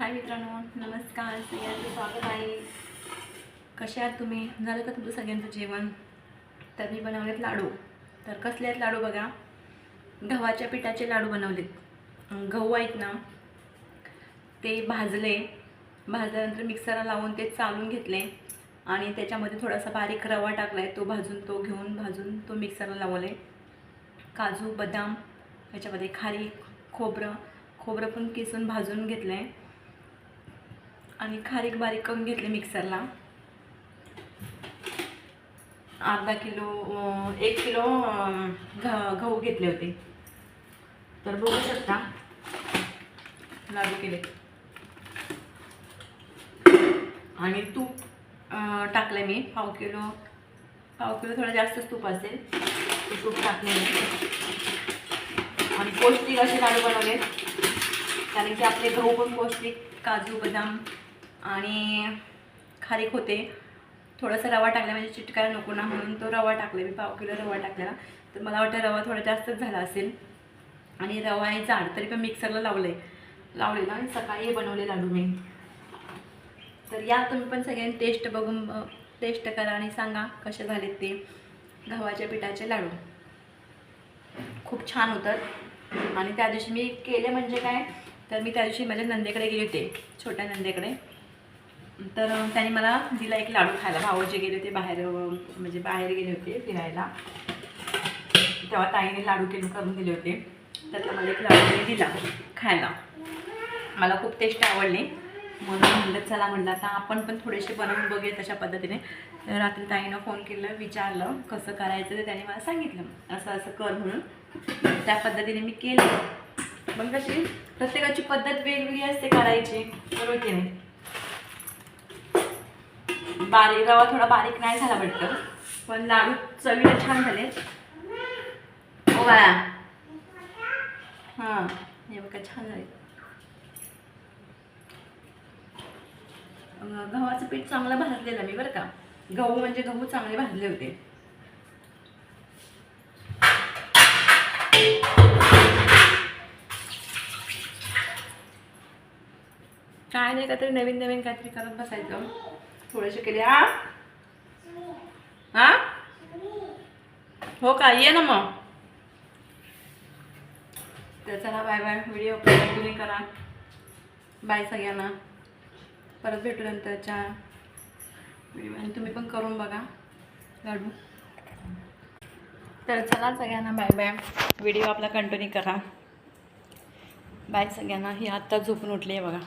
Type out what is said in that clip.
हाय मित्रांनो, नमस्कार. सगळ्यांचं स्वागत आहे. कसे आहात तुम्ही? झालं का तुमचं सगळ्यांचं जेवण? तर मी बनवलेत लाडू. तर कसले आहेत लाडू बघा. गव्हाच्या पिठाचे लाडू बनवलेत. गहू आहेत ना, ते भाजल्यानंतर मिक्सरला लावून ते चालून घेतले आणि त्याच्यामध्ये थोडासा बारीक रवा टाकला आहे. भाजून तो मिक्सरला लावले. काजू, बदाम, त्याच्यामध्ये खारीक, खोबरं पण किसून भाजून घेतलं आहे आणि खारीक बारीक करून घेतले मिक्सरला. अर्धा किलो 1 किलो गहू घेतले होते. तर बघू शकता लाडू केले. आणि तूप टाकले मी पाव किलो थोडं जास्तच तूप असेल ते तूप टाकले मी. आणि पौष्टिक असे लाडू बनवले, कारण की आपले गहू पण पौष्टिक, काजू, बदाम आणि खारीक होते. थोडासा रवा टाकला म्हणजे चिटकायला नको ना, म्हणून तो रवा टाकला मी. पाव किलो रवा टाकलेला. तर मला वाटतं रवा थोडा जास्तच झाला असेल. आणि रवा आहे जाड, तरी पण मिक्सरला लावलेला आणि सकाळी बनवले लाडू मी. तर या तुम्ही पण सगळ्यांनी टेस्ट करा आणि सांगा कसे झालेत ते गव्हाच्या पिठाचे लाडू. खूप छान होतात. आणि त्या दिवशी मी केले म्हणजे काय, तर मी त्या दिवशी माझ्या नंदेकडे गेले होते, छोट्या नंदेकडे. तर त्याने मला दिला एक लाडू खायला. भाऊजी गेले होते बाहेर गेले होते फिरायला, तेव्हा ताईने लाडू करून दिले होते. तर मला एक लाडू दिला खायला. मला खूप टेस्ट आवडली, म्हणून चला म्हटलं आता आपण पण थोडेसे बनवून बघूया तशा पद्धतीने. तर रात्री ताईनं फोन केलं, विचारलं कसं करायचं, तर त्याने मला सांगितलं असं असं कर म्हणून. त्या पद्धतीने मी केलं. मग कशी प्रत्येकाची पद्धत वेगवेगळी असते करायची, बरोबर की नाही. रवा थोडा बारीक नाही झाला वाटतं, पण लाडू चवीला छान झाले. हो बाळा, हां हे बघा छान झाले. गव्हाचं पीठ चांगलं भाजलेलं मी, बरं का. गहू चांगले भाजले होते. काय नाही, काहीतरी नवीन काहीतरी करत बसायचं. थोडेसे केले. हा हो का, ये ना मग. तर चला बाय बाय. व्हिडिओ कंटिन्यू करा. बाय सगळ्यांना. परत भेटू नंतरच्या व्हिडिओ. आणि तुम्ही पण करून बघा लाडू. तर चला सगळ्यांना बाय बाय. व्हिडिओ आपला कंटिन्यू करा. बाय सगळ्यांना. ही आत्ता झोपून उठली आहे बघा.